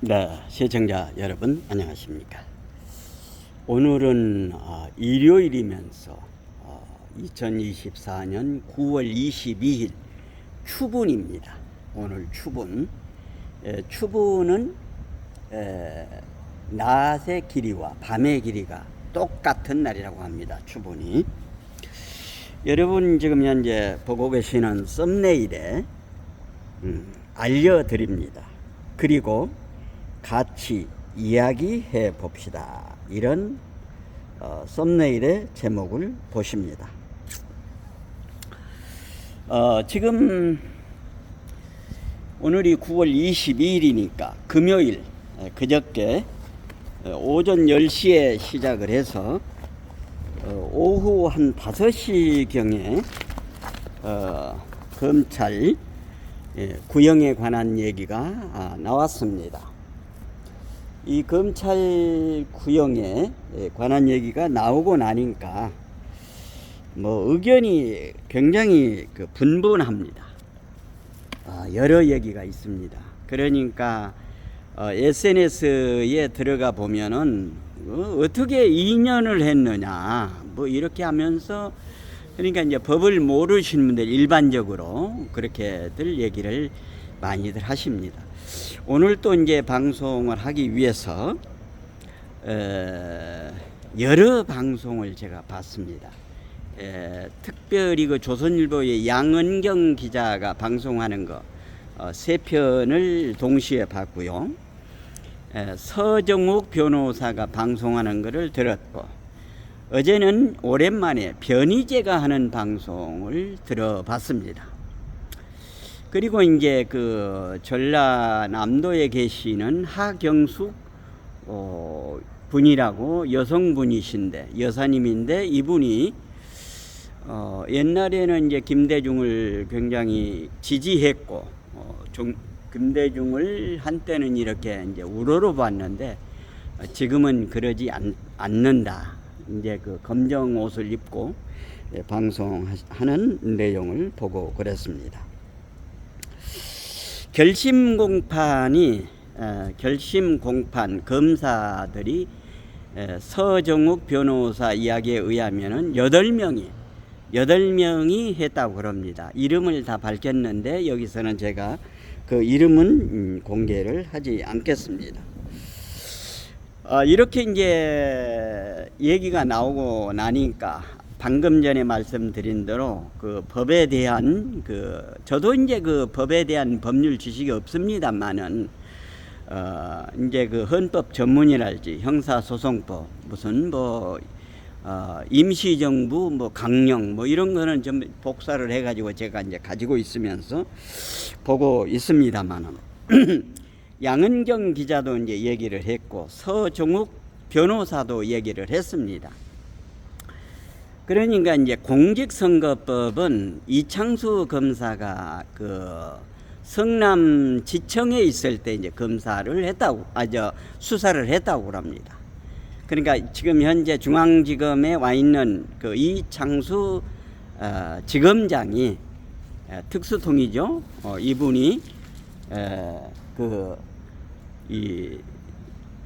네, 시청자 여러분 안녕하십니까. 오늘은 일요일이면서 2024년 9월 22일 추분입니다. 오늘 추분. 추분은 낮의 길이와 밤의 길이가 똑같은 날이라고 합니다. 추분이. 여러분 지금 현재 보고 계시는 썸네일에 알려드립니다. 그리고 같이 이야기해 봅시다. 이런 썸네일의 제목을 보십니다. 지금 오늘이 9월 22일이니까 금요일, 그저께 오전 10시에 시작을 해서 오후 한 5시경에 검찰 구형에 관한 얘기가 나왔습니다. 이 검찰 구형에 관한 얘기가 나오고 나니까 의견이 굉장히 분분합니다. 여러 얘기가 있습니다. 그러니까 SNS에 들어가 보면은 어떻게 2년을 했느냐 이렇게 하면서, 그러니까 이제 법을 모르시는 분들 일반적으로 그렇게들 얘기를 많이들 하십니다. 오늘 또 이제 방송을 하기 위해서 여러 방송을 제가 봤습니다. 특별히 그 조선일보의 양은경 기자가 방송하는 거 3편을 동시에 봤고요. 서정욱 변호사가 방송하는 거를 들었고, 어제는 오랜만에 변희재가 하는 방송을 들어봤습니다. 그리고 이제 전라남도에 계시는 하경숙 분이라고 여성분이신데, 여사님인데, 이분이 옛날에는 이제 김대중을 굉장히 지지했고, 김대중을 한때는 이렇게 이제 우러러 봤는데, 지금은 그러지 않는다. 이제 검정 옷을 입고 방송하는 내용을 보고 그랬습니다. 결심공판 검사들이 서정욱 변호사 이야기에 의하면은 8명이 했다고 그럽니다. 이름을 다 밝혔는데 여기서는 제가 그 이름은 공개를 하지 않겠습니다. 이렇게 이제 얘기가 나오고 나니까 방금 전에 말씀드린 대로 법에 대한 저도 이제 법에 대한 법률 지식이 없습니다만은 이제 헌법 전문이랄지 형사소송법 무슨 임시정부 강령 이런 거는 좀 복사를 해가지고 제가 이제 가지고 있으면서 보고 있습니다만은 양은경 기자도 이제 얘기를 했고 서정욱 변호사도 얘기를 했습니다. 그러니까 이제 공직선거법은 이창수 검사가 성남지청에 있을 때 이제 수사를 했다고 합니다. 그러니까 지금 현재 중앙지검에 와 있는 이창수 지검장이 특수통이죠. 이분이 이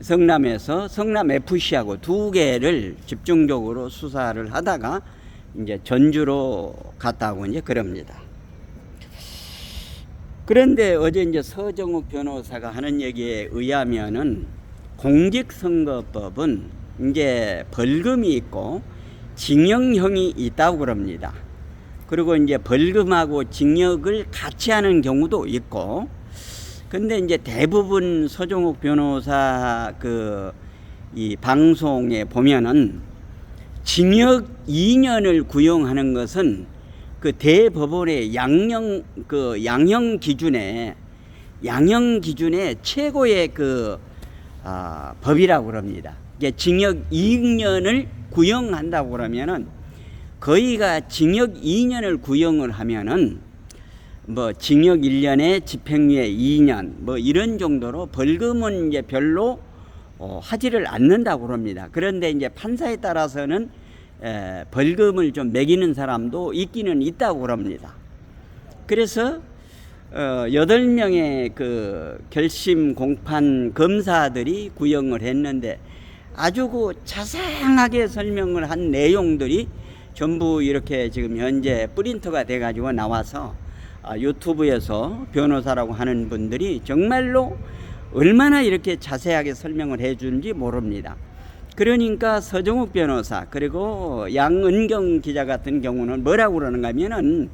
성남에서 성남 FC하고 2개를 집중적으로 수사를 하다가 이제 전주로 갔다고 이제 그럽니다. 그런데 어제 이제 서정욱 변호사가 하는 얘기에 의하면은 공직선거법은 이제 벌금이 있고 징역형이 있다고 그럽니다. 그리고 이제 벌금하고 징역을 같이 하는 경우도 있고, 근데 이제 대부분 서정욱 변호사 이 방송에 보면은 징역 2년을 구형하는 것은 대법원의 양형 기준에 최고의 법이라고 그럽니다. 이게 징역 2년을 구형한다고 그러면은 거의가 징역 2년을 구형을 하면은 징역 1년에 집행유예 2년 이런 정도로 벌금은 이제 별로 하지를 않는다고 합니다. 그런데 이제 판사에 따라서는 벌금을 좀 매기는 사람도 있기는 있다고 합니다. 그래서 8명의 그 결심 공판 검사들이 구형을 했는데 아주 그 자상하게 설명을 한 내용들이 전부 이렇게 지금 현재 프린터가 돼 가지고 나와서 유튜브에서 변호사라고 하는 분들이 정말로 얼마나 이렇게 자세하게 설명을 해 주는지 모릅니다. 그러니까 서정욱 변호사 그리고 양은경 기자 같은 경우는 뭐라고 그러는가 하면은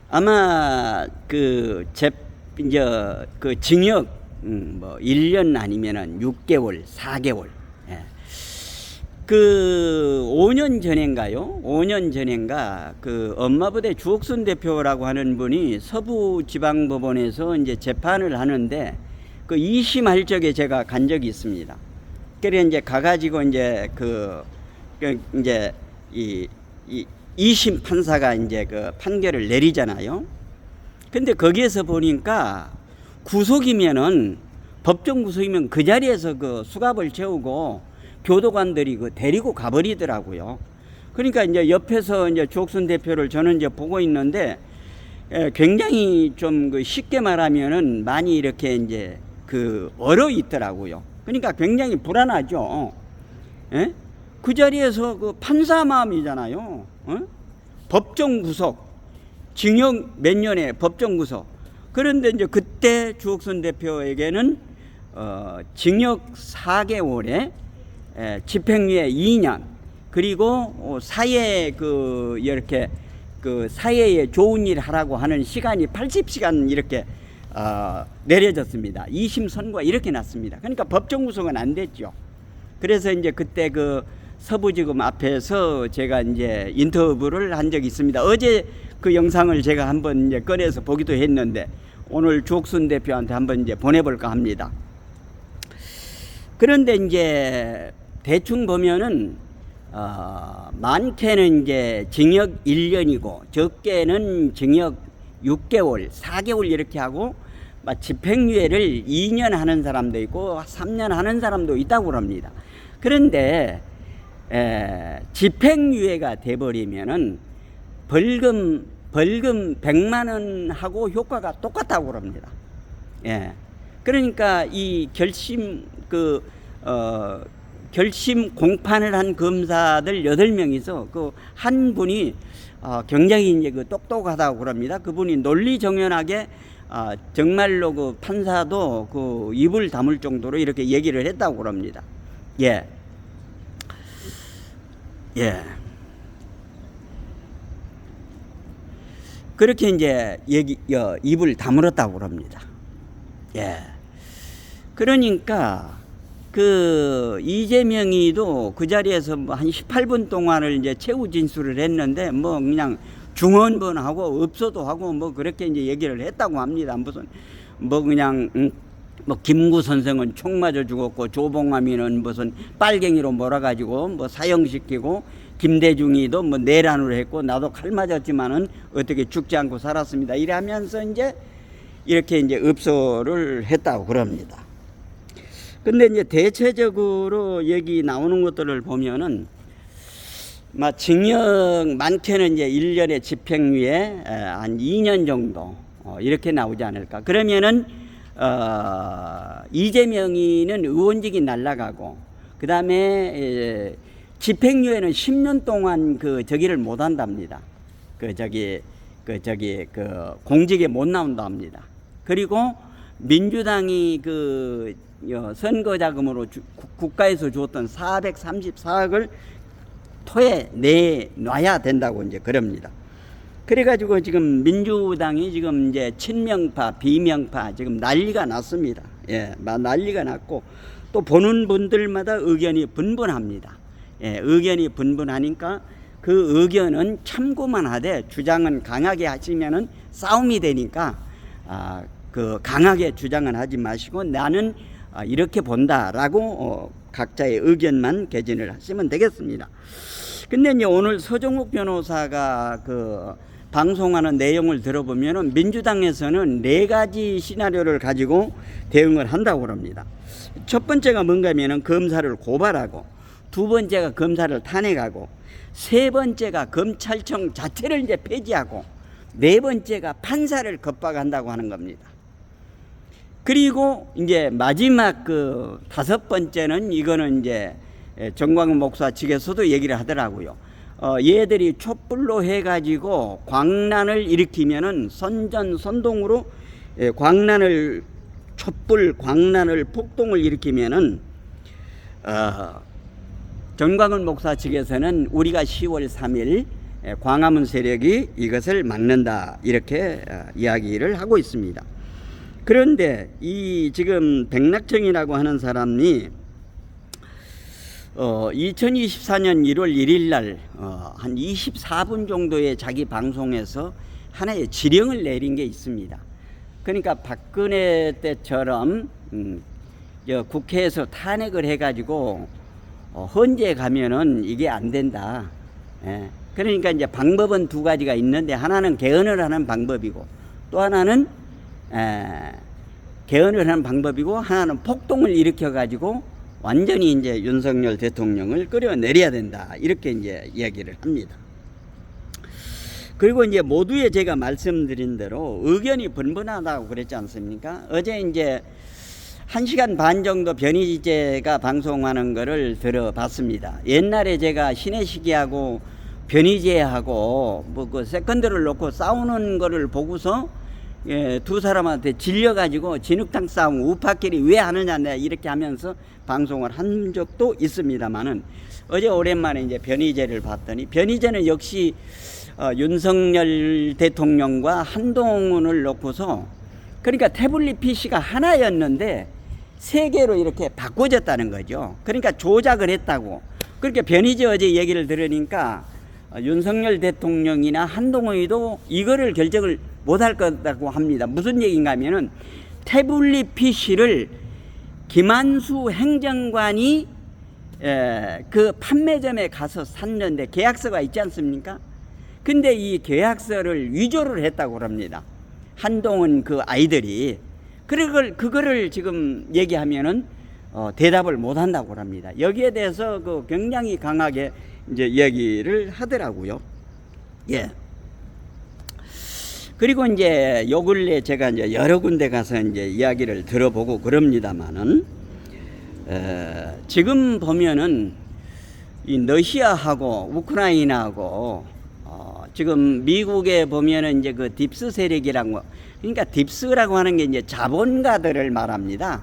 아마 이제 징역 뭐 1년 아니면은 6개월, 4개월. 예. 5년 전인가요? 5년 전인가 엄마부대 주옥순 대표라고 하는 분이 서부지방법원에서 이제 재판을 하는데 2심 할 적에 제가 간 적이 있습니다. 그래 이제 가가지고 이제 이제 이 2심 판사가 이제 판결을 내리잖아요. 근데 거기에서 보니까 구속이면은 법정 구속이면 그 자리에서 수갑을 채우고 교도관들이 데리고 가버리더라고요. 그러니까 이제 옆에서 이제 주옥순 대표를 저는 이제 보고 있는데 굉장히 좀 쉽게 말하면은 많이 이렇게 이제 얼어 있더라고요. 그러니까 굉장히 불안하죠. 예? 그 자리에서 판사 마음이잖아요. 법정 구속, 징역 몇 년에 법정 구속. 그런데 이제 그때 주옥순 대표에게는 징역 4개월에 집행유예 2년 그리고 사회 이렇게 사회에 좋은 일 하라고 하는 시간이 80시간 이렇게 내려졌습니다. 2심 선고가 이렇게 났습니다. 그러니까 법정 구속은 안 됐죠. 그래서 이제 그때 서부지검 앞에서 제가 이제 인터뷰를 한 적이 있습니다. 어제 그 영상을 제가 한번 이제 꺼내서 보기도 했는데 오늘 주옥순 대표한테 한번 이제 보내볼까 합니다. 그런데 이제 대충 보면은 많게는 이제 징역 1년이고 적게는 징역 6개월, 4개월 이렇게 하고 집행유예를 2년 하는 사람도 있고 3년 하는 사람도 있다고 합니다. 그런데 집행유예가 돼버리면은 벌금 100만 원 하고 효과가 똑같다고 합니다. 예. 그러니까 이 결심 공판을 한 검사들 8명이서 한 분이 굉장히 이제 똑똑하다고 그럽니다. 그분이 논리정연하게 정말로 판사도 입을 다물 정도로 이렇게 얘기를 했다고 그럽니다. 예. 예. 그렇게 이제 입을 다물었다고 그럽니다. 예. 그러니까 이재명이도 그 자리에서 한 18분 동안을 이제 최후 진술을 했는데 그냥 중언부언하고 없어도 하고 그렇게 이제 얘기를 했다고 합니다. 무슨 그냥 김구 선생은 총 맞아 죽었고 조봉암이는 무슨 빨갱이로 몰아가지고 사형시키고 김대중이도 내란으로 했고 나도 칼 맞았지만은 어떻게 죽지 않고 살았습니다. 이러면서 이제 이렇게 이제 읍소를 했다고 그럽니다. 근데 이제 대체적으로 얘기 나오는 것들을 보면은 징역 많게는 이제 1년의 집행유예 한 2년 정도 이렇게 나오지 않을까. 그러면은 이재명이는 의원직이 날아가고 그다음에 집행유예는 10년 동안 저기를 못 한답니다. 공직에 못 나온답니다. 그리고 민주당이 선거 자금으로 국가에서 주었던 434억을 토에 내놔야 된다고 이제 그럽니다. 그래가지고 지금 민주당이 지금 이제 친명파, 비명파 지금 난리가 났습니다. 예, 난리가 났고 또 보는 분들마다 의견이 분분합니다. 예, 의견이 분분하니까 그 의견은 참고만 하되 주장은 강하게 하시면은 싸움이 되니까 강하게 주장은 하지 마시고 나는 이렇게 본다라고 각자의 의견만 개진을 하시면 되겠습니다. 근데 이제 오늘 서정욱 변호사가 방송하는 내용을 들어보면은 민주당에서는 4가지 시나리오를 가지고 대응을 한다고 합니다. 첫 번째가 뭔가 하면은 검사를 고발하고, 두 번째가 검사를 탄핵하고, 세 번째가 검찰청 자체를 이제 폐지하고, 네 번째가 판사를 겁박한다고 하는 겁니다. 그리고 이제 마지막 그 다섯 번째는 이거는 이제 정광훈 목사 측에서도 얘기를 하더라고요. 얘들이 촛불로 해가지고 광란을 일으키면은 선전선동으로 광란을 촛불 광란을 폭동을 일으키면은 정광훈 목사 측에서는 우리가 10월 3일 광화문 세력이 이것을 막는다 이렇게 이야기를 하고 있습니다. 그런데 이 지금 백낙정이라고 하는 사람이 2024년 1월 1일 날 한 24분 정도의 자기 방송에서 하나의 지령을 내린 게 있습니다. 그러니까 박근혜 때처럼 국회에서 탄핵을 해가지고 헌재 가면은 이게 안 된다. 그러니까 이제 방법은 두 가지가 있는데 하나는 개헌을 하는 방법이고 또 하나는 개헌을 하는 방법이고 하나는 폭동을 일으켜 가지고 완전히 이제 윤석열 대통령을 끌어내려야 된다. 이렇게 이제 이야기를 합니다. 그리고 이제 모두에 제가 말씀드린 대로 의견이 분분하다고 그랬지 않습니까? 어제 이제 1시간 반 정도 변희재가 방송하는 거를 들어봤습니다. 옛날에 제가 신혜식이하고 변희재하고 뭐 그 세컨드를 놓고 싸우는 거를 보고서 두 사람한테 질려가지고 진흙탕 싸움 우파끼리 왜 하느냐 이렇게 하면서 방송을 한 적도 있습니다만은 어제 오랜만에 이제 변희재를 봤더니 변희재는 역시 윤석열 대통령과 한동훈을 놓고서 그러니까 태블릿 PC가 하나였는데 세 개로 이렇게 바꿔졌다는 거죠. 그러니까 조작을 했다고. 그렇게 변희재 어제 얘기를 들으니까 윤석열 대통령이나 한동훈이도 이거를 결정을 못할 거라고 합니다. 무슨 얘기인가 하면은 태블릿 PC를 김한수 행정관이 그 판매점에 가서 샀는데 계약서가 있지 않습니까? 근데 이 계약서를 위조를 했다고 합니다. 한동훈 그 아이들이. 그거를 지금 얘기하면은 대답을 못 한다고 합니다. 여기에 대해서 그 굉장히 강하게 이제 얘기를 하더라고요. 예. 그리고 이제 요 근래 제가 이제 여러 군데 가서 이제 이야기를 들어보고 그럽니다만은 지금 보면은 이 러시아하고 우크라이나하고 지금 미국에 보면은 이제 그 딥스 세력이라는 거, 그러니까 딥스라고 하는 게 이제 자본가들을 말합니다.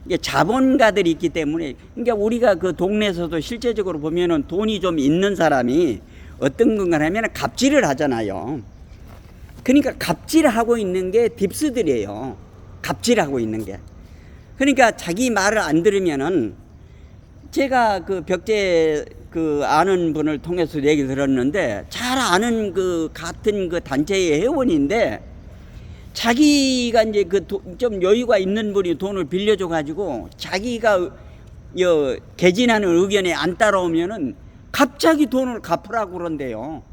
이게 자본가들이 있기 때문에, 그러니까 우리가 그 동네에서도 실제적으로 보면은 돈이 좀 있는 사람이 어떤 건가 하면 갑질을 하잖아요. 그러니까 갑질하고 있는 게 딥스들이에요. 갑질하고 있는 게. 그러니까 자기 말을 안 들으면은 제가 그 벽제 그 아는 분을 통해서 얘기 들었는데 잘 아는 그 같은 그 단체의 회원인데 자기가 이제 그 좀 여유가 있는 분이 돈을 빌려줘 가지고 자기가 개진하는 의견에 안 따라오면은 갑자기 돈을 갚으라고 그런대요.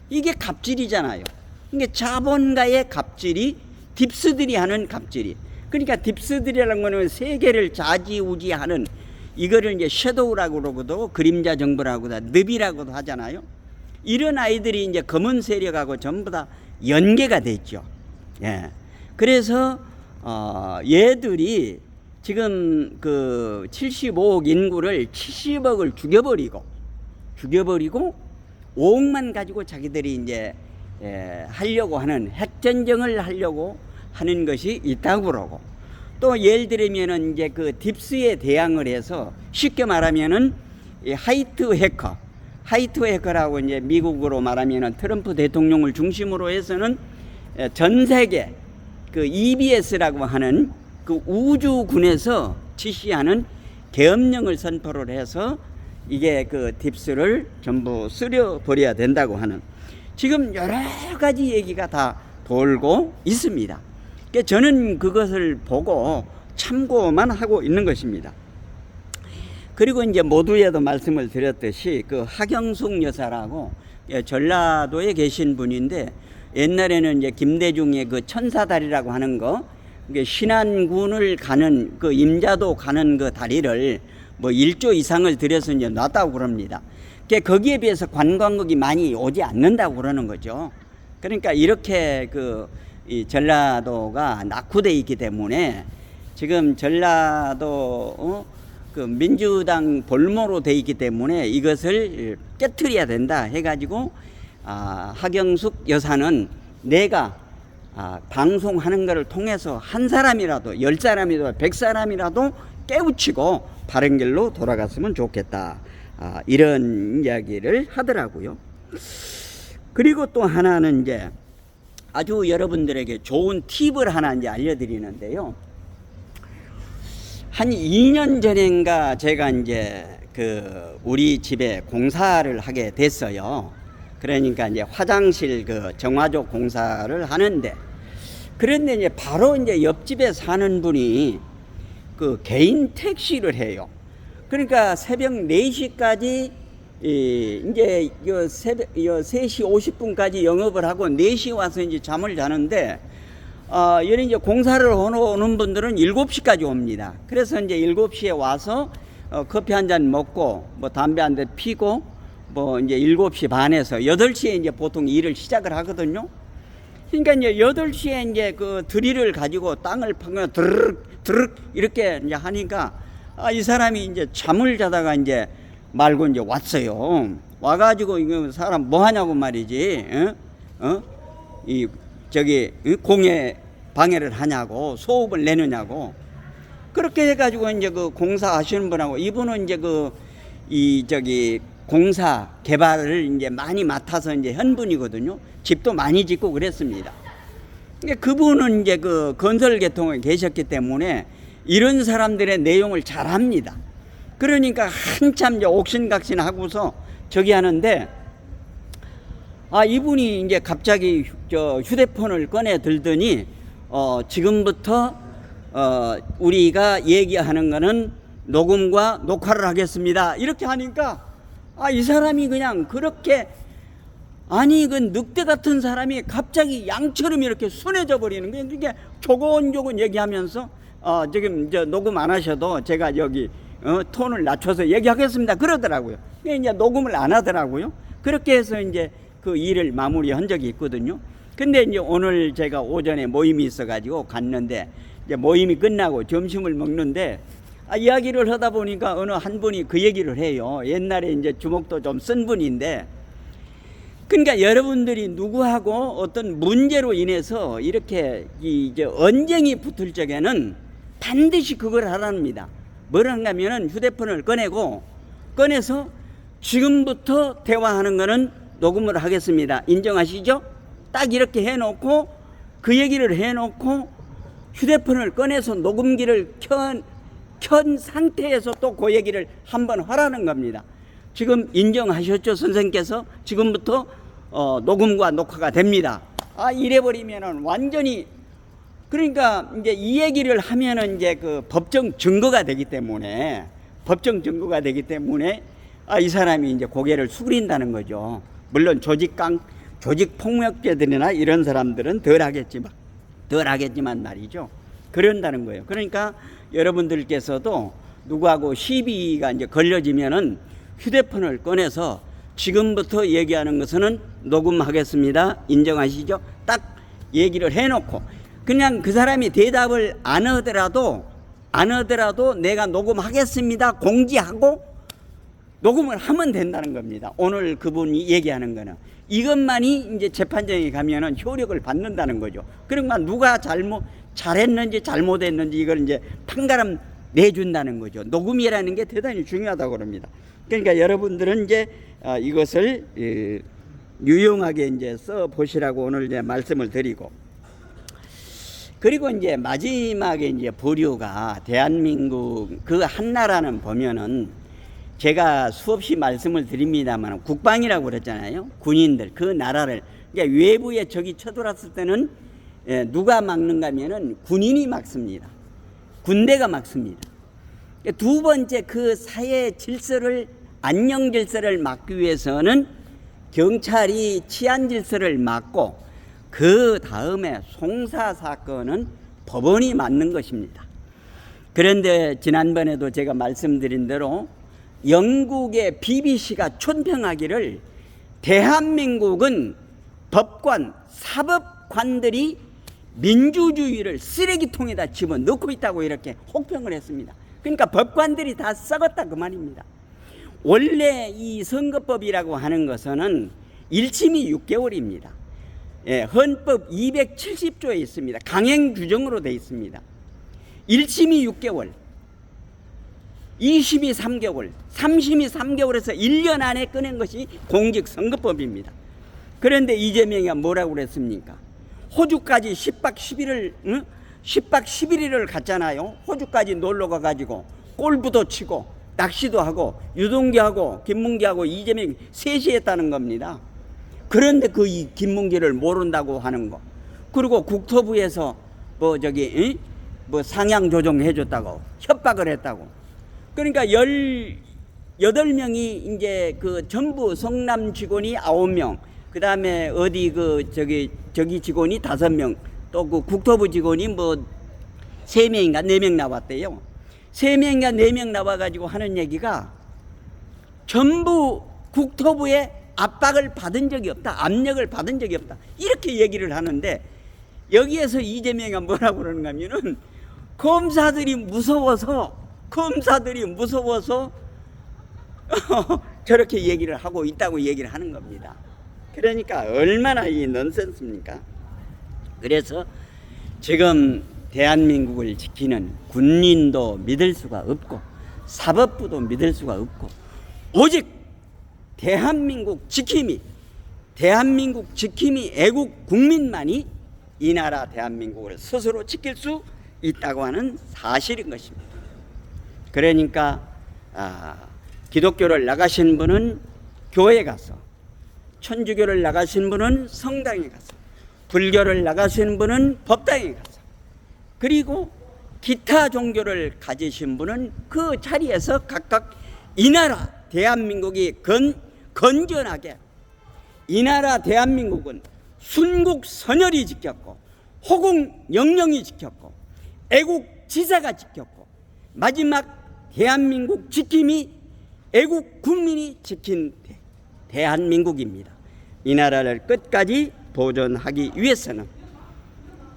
이게 갑질이잖아요. 이게 자본가의 갑질이 딥스들이 하는 갑질이. 그러니까 딥스들이라는 거는 세계를 좌지우지하는 이거를 이제 섀도우라고 그러고도 그림자 정부라고도 늪이라고도 하잖아요. 이런 아이들이 이제 검은 세력하고 전부 다 연계가 됐죠. 예. 그래서 얘들이 지금 그 75억 인구를 70억을 죽여버리고 5억만 가지고 자기들이 이제 하려고 하는 핵전쟁을 하려고 하는 것이 있다고 그러고, 또 예를 들면은 이제 그 딥스에 대항을 해서 쉽게 말하면은 하이트 해커라고 이제 미국으로 말하면은 트럼프 대통령을 중심으로 해서는 전 세계 그 EBS라고 하는 그 우주군에서 지시하는 계엄령을 선포를 해서 이게 그 딥스를 전부 쓸어버려야 된다고 하는 지금 여러 가지 얘기가 다 돌고 있습니다. 그러니까 저는 그것을 보고 참고만 하고 있는 것입니다. 그리고 이제 모두에도 말씀을 드렸듯이 그 하경숙 여사라고 전라도에 계신 분인데 옛날에는 이제 김대중의 그 천사다리라고 하는 거, 신안군을 가는 그 임자도 가는 그 다리를 뭐 1조 이상을 들여서 이제 놨다고 그럽니다. 거기에 비해서 관광객이 많이 오지 않는다고 그러는 거죠. 그러니까 이렇게 이 전라도가 낙후되어 있기 때문에 지금 전라도 그 민주당 볼모로 되어 있기 때문에 이것을 깨트려야 된다 해가지고 하경숙 여사는 내가 방송하는 것을 통해서 한 사람이라도 10사람이라도 100사람이라도 깨우치고 바른 길로 돌아갔으면 좋겠다, 이런 이야기를 하더라고요. 그리고 또 하나는 이제 아주 여러분들에게 좋은 팁을 하나 이제 알려드리는데요. 한 2년 전인가 제가 이제 우리 집에 공사를 하게 됐어요. 그러니까 이제 화장실 정화조 공사를 하는데, 그런데 이제 바로 이제 옆집에 사는 분이 개인 택시를 해요. 그러니까 새벽 4시까지 이제 새벽 3시 50분까지 영업을 하고 4시 와서 이제 잠을 자는데, 여기 이제 공사를 오는 분들은 7시까지 옵니다. 그래서 이제 7시에 와서 커피 한 잔 먹고 뭐 담배 한 대 피고 뭐 이제 7시 반에서 8시에 이제 보통 일을 시작을 하거든요. 그러니까 이제 8시에 이제 드릴을 가지고 땅을 파고 드르륵 이렇게 이제 하니까 이 사람이 이제 잠을 자다가 이제 말고 이제 왔어요. 와가지고 이거 사람 뭐 하냐고 말이지, 공해 방해를 하냐고, 소음을 내느냐고. 그렇게 해가지고 이제 공사하시는 분하고, 이분은 이제 공사 개발을 이제 많이 맡아서 이제 현분이거든요. 집도 많이 짓고 그랬습니다. 그분은 이제 건설 계통에 계셨기 때문에 이런 사람들의 내용을 잘 합니다. 그러니까 한참 이제 옥신각신 하고서 저기 하는데, 이분이 이제 갑자기 휴대폰을 꺼내 들더니 지금부터 우리가 얘기하는 거는 녹음과 녹화를 하겠습니다, 이렇게 하니까 이 사람이 그냥 그렇게, 그 늑대 같은 사람이 갑자기 양처럼 이렇게 순해져 버리는 거예요. 그러니까 조곤조곤 얘기하면서 지금 녹음 안 하셔도 제가 여기 톤을 낮춰서 얘기하겠습니다, 그러더라고요. 이제 녹음을 안 하더라고요. 그렇게 해서 이제 일을 마무리한 적이 있거든요. 근데 이제 오늘 제가 오전에 모임이 있어가지고 갔는데, 이제 모임이 끝나고 점심을 먹는데 이야기를 하다 보니까 어느 한 분이 그 얘기를 해요. 옛날에 이제 주먹도 좀 쓴 분인데, 그러니까 여러분들이 누구하고 어떤 문제로 인해서 이렇게 이제 언쟁이 붙을 적에는 반드시 그걸 하랍니다. 뭘 하냐면은 휴대폰을 꺼내서 지금부터 대화하는 거는 녹음을 하겠습니다, 인정하시죠? 딱 이렇게 해놓고 그 얘기를 해놓고 휴대폰을 꺼내서 녹음기를 켠 상태에서 또 그 얘기를 한번 하라는 겁니다. 지금 인정하셨죠, 선생님께서? 지금부터 녹음과 녹화가 됩니다. 이래버리면은 완전히, 그러니까 이제 이 얘기를 하면은 이제 법정 증거가 되기 때문에 이 사람이 이제 고개를 숙인다는 거죠. 물론 조직 폭력죄들이나 이런 사람들은 덜 하겠지만 말이죠. 그런다는 거예요. 그러니까 여러분들께서도 누구하고 시비가 이제 걸려지면은 휴대폰을 꺼내서 지금부터 얘기하는 것은 녹음하겠습니다, 인정하시죠? 딱 얘기를 해놓고, 그냥 그 사람이 대답을 안 하더라도 내가 녹음하겠습니다 공지하고 녹음을 하면 된다는 겁니다. 오늘 그분이 얘기하는 거는 이것만이 이제 재판정에 가면은 효력을 받는다는 거죠. 그러니까 누가 잘했는지 잘못했는지 이걸 이제 판가름 내준다는 거죠. 녹음이라는 게 대단히 중요하다고 그럽니다. 그러니까 여러분들은 이제 이것을 유용하게 이제 써 보시라고 오늘 이제 말씀을 드리고, 그리고 이제 마지막에 이제 부류가 대한민국 한나라는 보면은 제가 수없이 말씀을 드립니다만 국방이라고 그랬잖아요. 군인들, 그 나라를, 그러니까 외부에 적이 쳐들어왔을 때는 누가 막는가 하면은 군인이 막습니다. 군대가 막습니다. 두 번째 그 사회 질서를, 안녕 질서를 막기 위해서는 경찰이 치안 질서를 막고, 그 다음에 송사 사건은 법원이 맡는 것입니다. 그런데 지난번에도 제가 말씀드린 대로 영국의 BBC가 촌평하기를 대한민국은 법관, 사법관들이 민주주의를 쓰레기통에다 집어넣고 있다고 이렇게 혹평을 했습니다. 그러니까 법관들이 다 썩었다 그 말입니다. 원래 이 선거법이라고 하는 것은 1심이 6개월입니다. 예, 헌법 270조에 있습니다. 강행 규정으로 되어 있습니다. 1심이 6개월, 2심이 3개월, 3심이 3개월에서 1년 안에 꺼낸 것이 공직선거법입니다. 그런데 이재명이 뭐라고 그랬습니까? 호주까지 10박 11일을 갔잖아요. 호주까지 놀러 가가지고 골프도 치고 낚시도 하고 유동규하고 김문기하고 이재명이 셋이 했다는 겁니다. 그런데 그 김문기를 모른다고 하는 거. 그리고 국토부에서 상향 조정해줬다고 협박을 했다고. 그러니까 18명이 이제 그 전부 성남 직원이 9명, 그 다음에 저기 직원이 5명, 또 그 국토부 직원이 3명인가 4명 나왔대요. 3명인가 4명 나와가지고 하는 얘기가 전부 국토부에 압박을 받은 적이 없다, 압력을 받은 적이 없다, 이렇게 얘기를 하는데, 여기에서 이재명이 뭐라고 그러는가 하면은 검사들이 무서워서 저렇게 얘기를 하고 있다고 얘기를 하는 겁니다. 그러니까 얼마나 이 넌센스입니까? 그래서 지금 대한민국을 지키는 군인도 믿을 수가 없고 사법부도 믿을 수가 없고 오직 대한민국 지킴이 애국 국민만이 이 나라 대한민국을 스스로 지킬 수 있다고 하는 사실인 것입니다. 그러니까 기독교를 나가신 분은 교회에 가서, 천주교를 나가신 분은 성당에 가서, 불교를 나가신 분은 법당에 가서, 그리고 기타 종교를 가지신 분은 그 자리에서 각각 이 나라 대한민국이 건전하게, 이 나라 대한민국은 순국선열이 지켰고 호국영령이 지켰고 애국지사가 지켰고 마지막 대한민국 지킴이 애국 국민이 지킨 대한민국입니다. 이 나라를 끝까지 보존하기 위해서는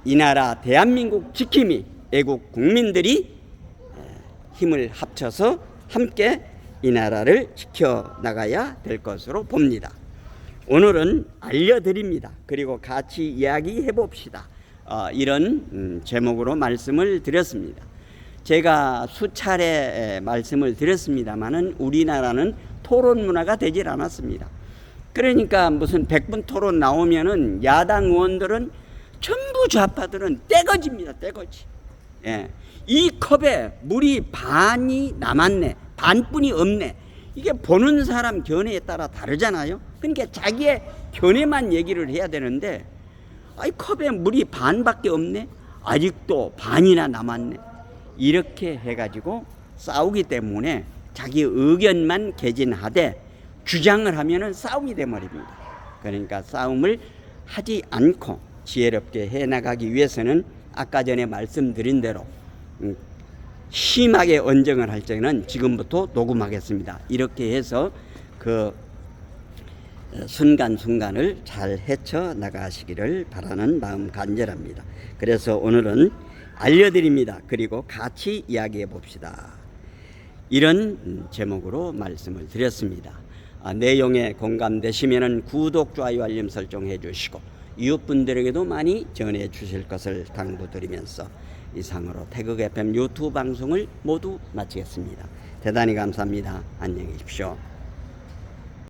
이 나라 대한민국 지킴이 애국 국민들이 힘을 합쳐서 함께 이 나라를 지켜나가야 될 것으로 봅니다. 오늘은 알려드립니다. 그리고 같이 이야기해 봅시다. 이런 제목으로 말씀을 드렸습니다. 제가 수차례 말씀을 드렸습니다마는 우리나라는 토론 문화가 되질 않았습니다. 그러니까 무슨 100분 토론 나오면은 야당 의원들은 전부 좌파들은 떼거지입니다. 떼거지. 예. 이 컵에 물이 반이 남았네, 반뿐이 없네. 이게 보는 사람 견해에 따라 다르잖아요. 그러니까 자기의 견해만 얘기를 해야 되는데, 아이 컵에 물이 반밖에 없네, 아직도 반이나 남았네, 이렇게 해가지고 싸우기 때문에 자기 의견만 개진하되 주장을 하면은 싸움이 돼버립니다. 그러니까 싸움을 하지 않고 지혜롭게 해나가기 위해서는 아까 전에 말씀드린 대로 심하게 언쟁을 할 때는 지금부터 녹음하겠습니다. 이렇게 해서 그 순간순간을 잘 헤쳐나가시기를 바라는 마음 간절합니다. 그래서 오늘은 알려드립니다. 그리고 같이 이야기해 봅시다. 이런 제목으로 말씀을 드렸습니다. 내용에 공감되시면 구독, 좋아요, 알림 설정해 주시고 이웃분들에게도 많이 전해 주실 것을 당부드리면서 이상으로 태극 FM 유튜브 방송을 모두 마치겠습니다. 대단히 감사합니다. 안녕히 계십시오.